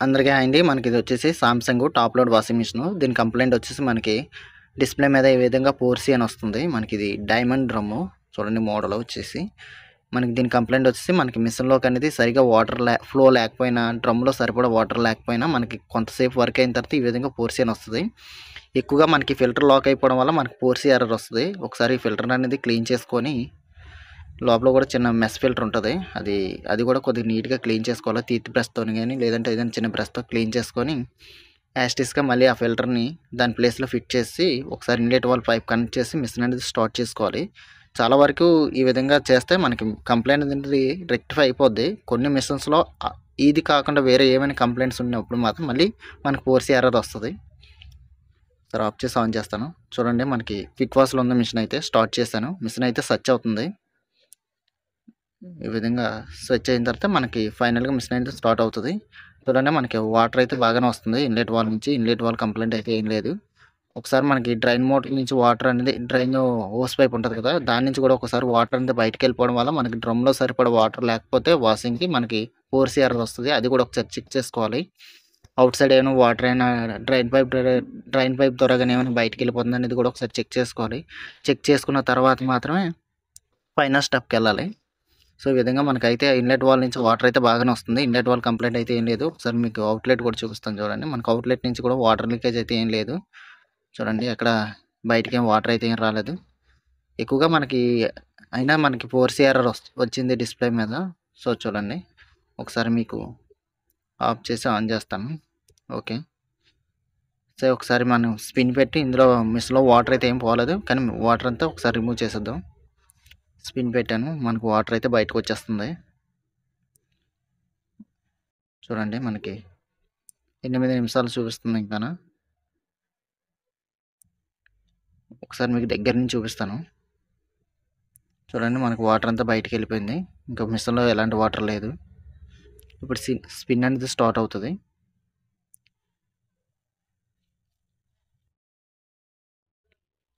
అందరికీ హాయ్ అండి. మనకి ఇది వచ్చేసి Samsung top load washing machine. దీని కంప్లైంట్ వచ్చేసి మనకి డిస్ప్లే మీద ఈ విధంగా 4C అని వస్తుంది. మనకి ఇది డైమండ్ డ్రమ్ము చూడండి మోడల్ వచ్చేసి. మనకి దీని కంప్లైంట్ వచ్చేసి మనకి మిషన్లోకి అనేది సరిగా వాటర్ ఫ్లో లేకపోయినా, డ్రమ్లో సరిపడా వాటర్ లేకపోయినా మనకి కొంతసేపు వర్క్ అయిన తర్వాత ఈ విధంగా 4C అని వస్తుంది. ఎక్కువగా మనకి ఫిల్టర్ లాక్ అయిపోవడం వల్ల మనకి 4C ఎర్రర్ వస్తుంది. ఒకసారి ఈ ఫిల్టర్ అనేది క్లీన్ చేసుకొని లోపల కూడా చిన్న మెస్ ఫిల్టర్ ఉంటుంది. అది కూడా కొద్దిగా నీట్గా క్లీన్ చేసుకోవాలి. తీర్తి బ్రష్తో కానీ లేదంటే ఏదైనా చిన్న బ్రష్తో క్లీన్ చేసుకొని యాస్టిస్గా మళ్ళీ ఆ ఫిల్టర్ని దాని ప్లేస్లో ఫిట్ చేసి ఒకసారి ఇన్లెట్ వాల్ పైప్ కనెక్ట్ చేసి మిషన్ అనేది స్టార్ట్ చేసుకోవాలి. చాలా వరకు ఈ విధంగా చేస్తే మనకి కంప్లైంట్ అనేది రెక్టిఫై అయిపోద్ది. కొన్ని మిషన్స్లో ఇది కాకుండా వేరే ఏమైనా కంప్లైంట్స్ ఉన్నప్పుడు మాత్రం మళ్ళీ మనకు 4C ఎర్రర్ వస్తుంది. సరే ఆఫ్ చేసి ఆన్ చేస్తాను. చూడండి మనకి క్విక్ వాష్లో ఉన్న మిషన్ అయితే స్టార్ట్ చేశాను. మిషన్ అయితే సర్చ్ అవుతుంది. ఈ విధంగా స్విచ్ అయిన తర్వాత మనకి ఫైనల్గా మిషన్ అయితే స్టార్ట్ అవుతుంది. చూడండి మనకి వాటర్ అయితే బాగానే వస్తుంది ఇన్లెట్ వాల్ నుంచి. ఇన్లెట్ వాల్ కంప్లైంట్ అయితే ఏం లేదు. ఒకసారి మనకి డ్రైన్ మోటర్ నుంచి వాటర్ అనేది డ్రైన్ హోస్ పైప్ ఉంటుంది కదా, దాని నుంచి కూడా ఒకసారి వాటర్ అనేది బయటకు వెళ్ళిపోవడం వల్ల మనకి డ్రమ్లో సరిపడా వాటర్ లేకపోతే వాషింగ్కి మనకి 4C ఎర్రర్ వస్తుంది. అది కూడా ఒకసారి చెక్ చేసుకోవాలి. అవుట్ సైడ్ ఏమైనా వాటర్ అయినా డ్రైన్ పైప్ ద్వారా కానీ ఏమైనా బయటకు వెళ్ళిపోతుంది అనేది కూడా ఒకసారి చెక్ చేసుకోవాలి. చెక్ చేసుకున్న తర్వాత మాత్రమే ఫైనల్ స్టెప్కి వెళ్ళాలి. సో ఈ విధంగా మనకైతే ఇన్లెట్ వాల్ నుంచి వాటర్ అయితే బాగానే వస్తుంది. ఇన్లెట్ వాల్ కంప్లైంట్ అయితే ఏం లేదు. ఒకసారి మీకు అవుట్లెట్ కూడా చూపిస్తాను చూడండి. మనకు అవుట్లెట్ నుంచి కూడా వాటర్ లీకేజ్ అయితే ఏం లేదు. చూడండి అక్కడ బయటికి ఏం వాటర్ అయితే ఏం రాలేదు. ఎక్కువగా మనకి అయినా మనకి 4C ఎర్రర్ వచ్చింది డిస్ప్లే మీద. సో చూడండి ఒకసారి మీకు ఆఫ్ చేసి ఆన్ చేస్తాను. ఓకే, సో ఒకసారి మనం స్పిన్ పెట్టి ఇందులో మిషన్లో వాటర్ అయితే ఏం పోలేదు, కానీ వాటర్ అంతా ఒకసారి రిమూవ్ చేసేద్దాం. స్పిన్ పెట్టాను, మనకు వాటర్ అయితే బయటకు వచ్చేస్తుంది. చూడండి మనకి 8 నిమిషాలు చూపిస్తుంది. ఇంకా ఒకసారి మీకు దగ్గర నుంచి చూపిస్తాను. చూడండి మనకు వాటర్ అంతా బయటికి వెళ్ళిపోయింది. ఇంకా మిషన్లో ఎలాంటి వాటర్ లేదు. ఇప్పుడు స్పిన్ అనేది స్టార్ట్ అవుతుంది.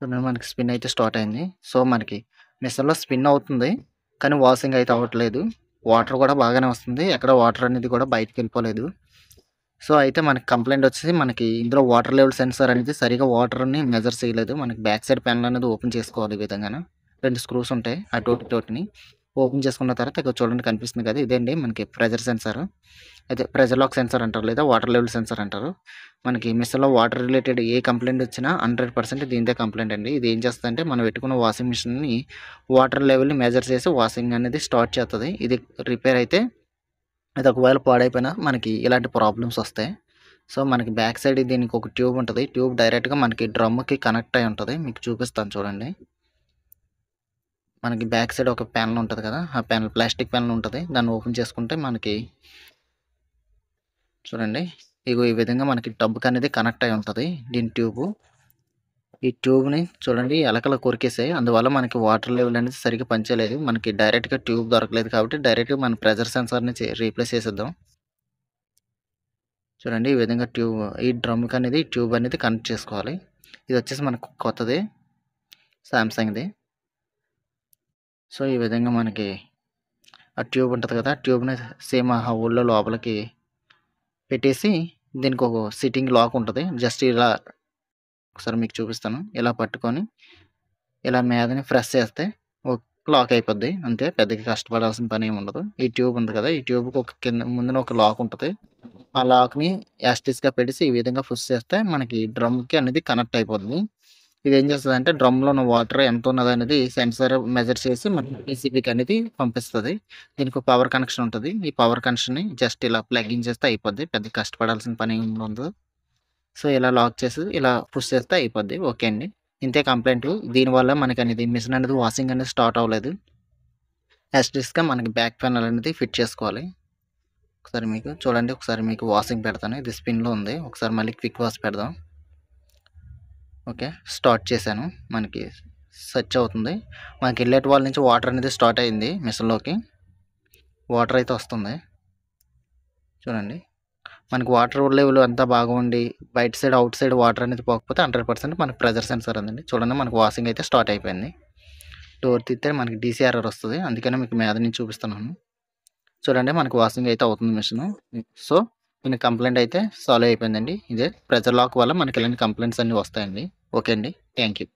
చూడండి మనకి స్పిన్ అయితే స్టార్ట్ అయింది. సో మనకి మిషన్లో స్పిన్ అవుతుంది, కానీ వాషింగ్ అయితే అవ్వట్లేదు. వాటర్ కూడా బాగానే వస్తుంది, ఎక్కడ వాటర్ అనేది కూడా బయటకు వెళ్ళిపోలేదు. సో అయితే మనకి కంప్లైంట్ వచ్చేసి మనకి ఇందులో వాటర్ లెవెల్ సెన్సార్ అనేది సరిగా వాటర్ని మెజర్ చేయలేదు. మనకి బ్యాక్ సైడ్ ప్యానల్ అనేది ఓపెన్ చేసుకోవాలి. ఈ విధంగా 2 స్క్రూస్ ఉంటాయి. అటోటిని ఓపెన్ చేసుకున్న తర్వాత ఇక్కడ చూడండి కనిపిస్తుంది కదా, ఇదేంటి మనకి ప్రెజర్ సెన్సార్. అయితే ప్రెజర్ లాక్ సెన్సార్ అంటారు, లేదా వాటర్ లెవెల్ సెన్సార్ అంటారు. మనకి మిషన్లో వాటర్ రిలేటెడ్ ఏ కంప్లైంట్ వచ్చినా 100% దీంతే కంప్లైంట్ అండి. ఇది ఏం చేస్తుందంటే మనం పెట్టుకున్న వాషింగ్ మిషన్ని వాటర్ లెవెల్ని మెజర్ చేసి వాషింగ్ అనేది స్టార్ట్ చేస్తుంది. ఇది రిపేర్ అయితే అది ఒకవేళ పాడైపోయినా మనకి ఇలాంటి ప్రాబ్లమ్స్ వస్తాయి. సో మనకి బ్యాక్ సైడ్ దీనికి ఒక ట్యూబ్ ఉంటుంది. ట్యూబ్ డైరెక్ట్గా మనకి డ్రమ్కి కనెక్ట్ అయి ఉంటుంది. మీకు చూపిస్తాను చూడండి. మనకి బ్యాక్ సైడ్ ఒక ప్యానల్ ఉంటుంది కదా, ఆ ప్యానల్ ప్లాస్టిక్ ప్యానల్ ఉంటుంది. దాన్ని ఓపెన్ చేసుకుంటే మనకి చూడండి ఇగో ఈ విధంగా మనకి టబ్కి అనేది కనెక్ట్ అయి ఉంటుంది దీని ట్యూబ్. ఈ ట్యూబ్ని చూడండి ఎలకలు కొరికేసాయి. అందువల్ల మనకి వాటర్ లెవెల్ అనేది సరిగ్గా పనిచేయలేదు. మనకి డైరెక్ట్గా ట్యూబ్ దొరకలేదు కాబట్టి డైరెక్ట్గా మన ప్రెజర్ సెన్సార్ని రీప్లేస్ చేసేద్దాం. చూడండి ఈ విధంగా ఈ డ్రమ్కి అనేది ట్యూబ్ అనేది కనెక్ట్ చేసుకోవాలి. ఇది వచ్చేసి మనకు కొత్తది, సామ్సంగ్ది. సో ఈ విధంగా మనకి ఆ ట్యూబ్ ఉంటుంది కదా, ఆ ట్యూబ్ని సేమ్ ఆ హోల్లో లోపలికి పెట్టేసి దీనికి ఒక సిట్టింగ్ లాక్ ఉంటుంది. జస్ట్ ఇలా ఒకసారి మీకు చూపిస్తాను. ఇలా పట్టుకొని ఇలా మీదని ప్రెస్ చేస్తే లాక్ అయిపోద్ది. అంతే, పెద్దగా కష్టపడాల్సిన పని ఏమి ఉండదు. ఈ ట్యూబ్ ఉంది కదా, ఈ ట్యూబ్కి ఒక కింద ముందున ఒక లాక్ ఉంటుంది. ఆ లాక్ని యాస్టిస్గా పెట్టేసి ఈ విధంగా పుష్ చేస్తే మనకి డ్రమ్కి అనేది కనెక్ట్ అయిపోతుంది. ఇది ఏం చేస్తుంది అంటే డ్రమ్లో ఉన్న వాటర్ ఎంత ఉన్నది అనేది సెన్సార్ మెజర్ చేసి మనకి PCBకి అనేది పంపిస్తుంది. దీనికి ఒక పవర్ కనెక్షన్ ఉంటుంది. ఈ పవర్ కనెక్షన్ని జస్ట్ ఇలా ప్లగ్ ఇన్ చేస్తే అయిపోద్ది. పెద్ద కష్టపడాల్సిన పని ఏమి ఉండదు. సో ఇలా లాక్ చేసి ఇలా పుష్ చేస్తే అయిపోద్ది. ఓకే అండి, ఇంతే కంప్లైంట్. దీనివల్ల మనకి అనేది మిషన్ అనేది వాషింగ్ అనేది స్టార్ట్ అవ్వలేదు. యాస్టిస్గా మనకి బ్యాక్ ప్యానల్ అనేది ఫిట్ చేసుకోవాలి. ఒకసారి మీకు చూడండి, ఒకసారి మీకు వాషింగ్ పెడతాను. ఇది స్పిన్లో ఉంది. ఒకసారి మళ్ళీ క్విక్ వాష్ పెడదాం. ఓకే, స్టార్ట్ చేశాను. మనకి సెర్చ్ అవుతుంది. మనకి ఇన్లెట్ వాల్ నుంచి వాటర్ అనేది స్టార్ట్ అయింది. మిషన్లోకి వాటర్ అయితే వస్తుంది. చూడండి మనకి వాటర్ లెవెల్ అంతా బాగుండి బయట సైడ్ అవుట్ సైడ్ వాటర్ అనేది పోకపోతే 100% మనకి ప్రెజర్ సెన్సార్ అందండి. చూడండి మనకి వాషింగ్ అయితే స్టార్ట్ అయిపోయింది. డోర్ తీస్తే మనకి DC ఎర్రర్ వస్తుంది, అందుకనే మీకు మీద నుంచి చూపిస్తున్నాను. చూడండి మనకి వాషింగ్ అయితే అవుతుంది మిషన్. సో దీని కంప్లైంట్ అయితే సాల్వ్ అయిపోయిందండి. ఇదే ప్రెజర్ లాక్ వల్ల మనకి ఇలాంటి కంప్లైంట్స్ అన్నీ వస్తాయండి. ఓకే అండి. Thank you.